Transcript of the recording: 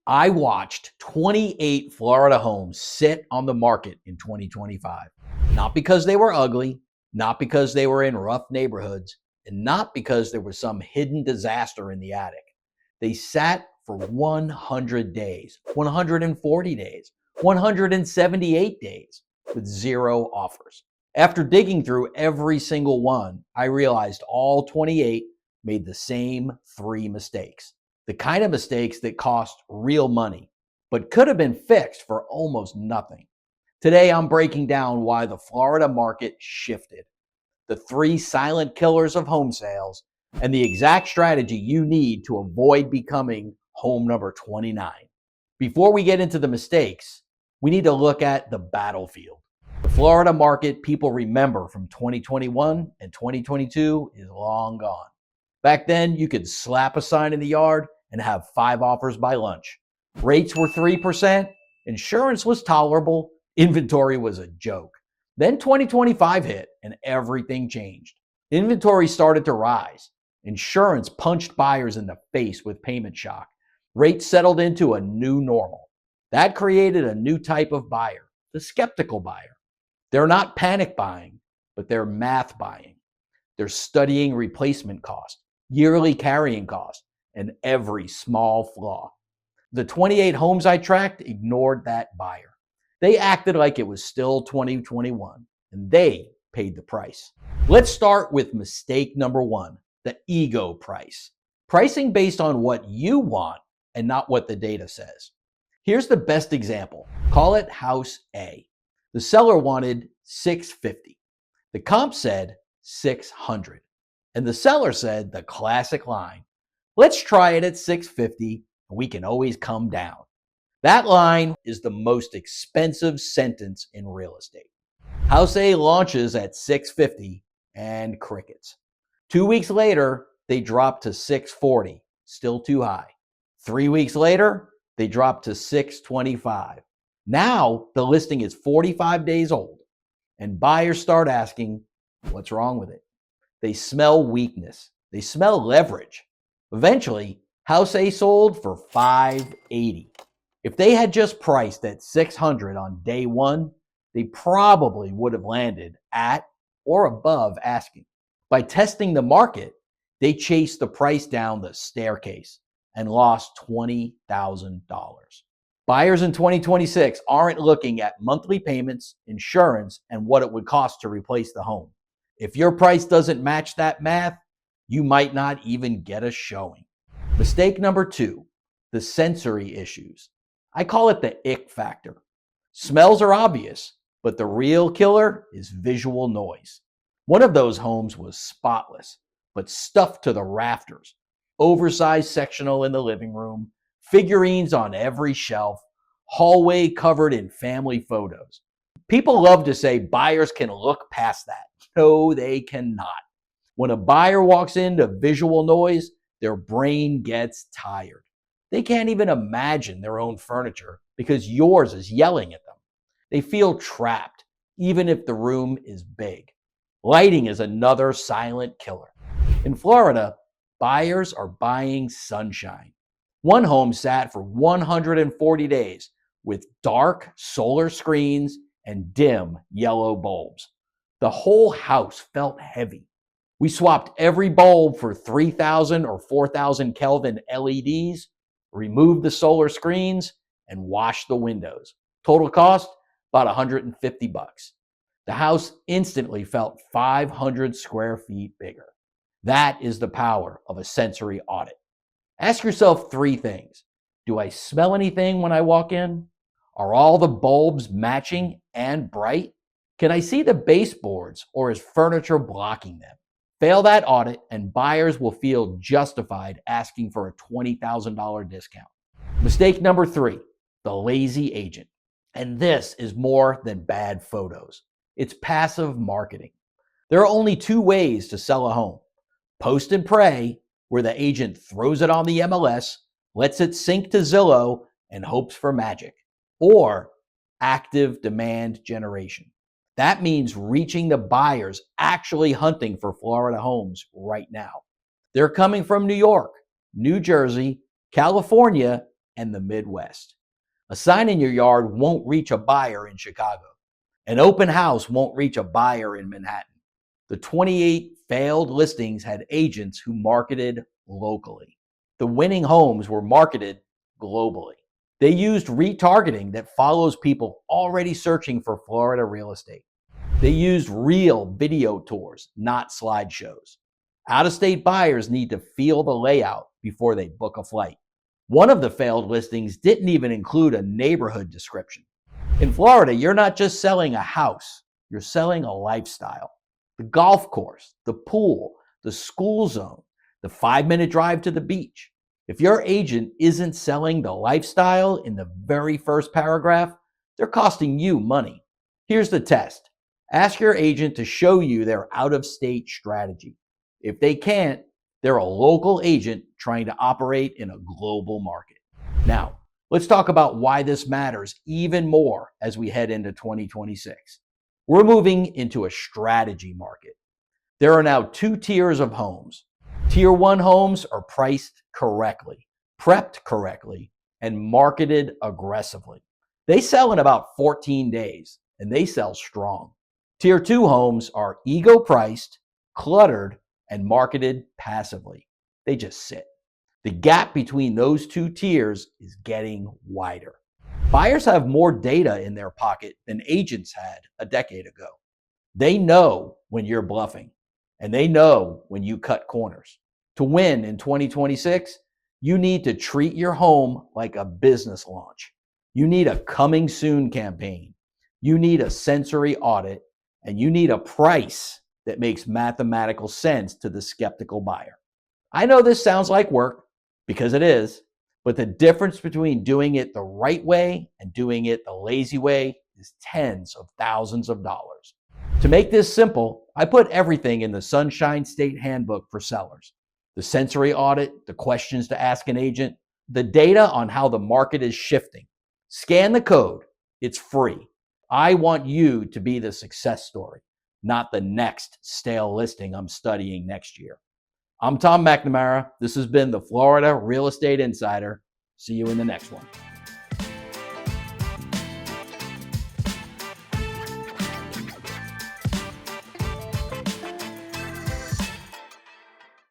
I watched 28 Florida homes sit on the market in 2025. Not because they were ugly, not because they were in rough neighborhoods, and not because there was some hidden disaster in the attic. They sat for 100 days, 140 days, 178 days with zero offers. After digging through every single one, I realized all 28 made the same three mistakes. The kind of mistakes that cost real money, but could have been fixed for almost nothing. Today, I'm breaking down why the Florida market shifted, the three silent killers of home sales, and the exact strategy you need to avoid becoming home number 29. Before we get into the mistakes, we need to look at the battlefield. The Florida market people remember from 2021 and 2022 is long gone. Back then, you could slap a sign in the yard and have 5 offers by lunch. Rates were 3%, insurance was tolerable, inventory was a joke. Then 2025 hit and everything changed. Inventory started to rise. Insurance punched buyers in the face with payment shock. Rates settled into a new normal. That created a new type of buyer, the skeptical buyer. They're not panic buying, but they're math buying. They're studying replacement cost, yearly carrying cost, and every small flaw. The 28 homes I tracked ignored that buyer. They acted like it was still 2021, and they paid the price. Let's start with mistake number 1, the ego price. Pricing based on what you want and not what the data says. Here's the best example. Call it House A. The seller wanted $650. The comp said $600. And the seller said the classic line, let's try it at $650 and we can always come down. That line is the most expensive sentence in real estate. House A launches at $650 and crickets. 2 weeks later, they dropped to $640, still too high. 3 weeks later, they dropped to $625. Now the listing is 45 days old and buyers start asking, what's wrong with it? They smell weakness. They smell leverage. Eventually, House A sold for $580. If they had just priced at $600 on day one, they probably would have landed at or above asking. By testing the market, they chased the price down the staircase and lost $20,000. Buyers in 2026 aren't looking at monthly payments, insurance, and what it would cost to replace the home. If your price doesn't match that math, you might not even get a showing. Mistake number 2, the sensory issues. I call it the ick factor. Smells are obvious, but the real killer is visual noise. One of those homes was spotless, but stuffed to the rafters. Oversized sectional in the living room, figurines on every shelf, hallway covered in family photos. People love to say buyers can look past that. No, they cannot. When a buyer walks into visual noise, their brain gets tired. They can't even imagine their own furniture because yours is yelling at them. They feel trapped, even if the room is big. Lighting is another silent killer. In Florida, buyers are buying sunshine. One home sat for 140 days with dark solar screens and dim yellow bulbs. The whole house felt heavy. We swapped every bulb for 3,000 or 4,000 Kelvin LEDs, removed the solar screens, and washed the windows. Total cost, about $150. The house instantly felt 500 square feet bigger. That is the power of a sensory audit. Ask yourself 3 things. Do I smell anything when I walk in? Are all the bulbs matching and bright? Can I see the baseboards or is furniture blocking them? Fail that audit and buyers will feel justified asking for a $20,000 discount. Mistake number 3, the lazy agent. And this is more than bad photos. It's passive marketing. There are only 2 ways to sell a home. Post and pray, where the agent throws it on the MLS, lets it sync to Zillow, and hopes for magic. Or active demand generation. That means reaching the buyers actually hunting for Florida homes right now. They're coming from New York, New Jersey, California, and the Midwest. A sign in your yard won't reach a buyer in Chicago. An open house won't reach a buyer in Manhattan. The 28 failed listings had agents who marketed locally. The winning homes were marketed globally. They used retargeting that follows people already searching for Florida real estate. They used real video tours, not slideshows. Out-of-state buyers need to feel the layout before they book a flight. One of the failed listings didn't even include a neighborhood description. In Florida, you're not just selling a house, you're selling a lifestyle. The golf course, the pool, the school zone, the 5-minute drive to the beach. If your agent isn't selling the lifestyle in the very first paragraph, they're costing you money. Here's the test. Ask your agent to show you their out-of-state strategy. If they can't, they're a local agent trying to operate in a global market. Now, let's talk about why this matters even more as we head into 2026. We're moving into a strategy market. There are now 2 tiers of homes. Tier 1 homes are priced correctly, prepped correctly, and marketed aggressively. They sell in about 14 days, and they sell strong. Tier 2 homes are ego priced, cluttered, and marketed passively. They just sit. The gap between those 2 tiers is getting wider. Buyers have more data in their pocket than agents had a decade ago. They know when you're bluffing, and they know when you cut corners. To win in 2026, you need to treat your home like a business launch. You need a coming soon campaign. You need a sensory audit, and you need a price that makes mathematical sense to the skeptical buyer. I know this sounds like work, because it is, but the difference between doing it the right way and doing it the lazy way is tens of thousands of dollars. To make this simple, I put everything in the Sunshine State Handbook for sellers. The sensory audit, the questions to ask an agent, the data on how the market is shifting. Scan the code. It's free. I want you to be the success story, not the next stale listing I'm studying next year. I'm Tom McNamara. This has been the Florida Real Estate Insider. See you in the next one.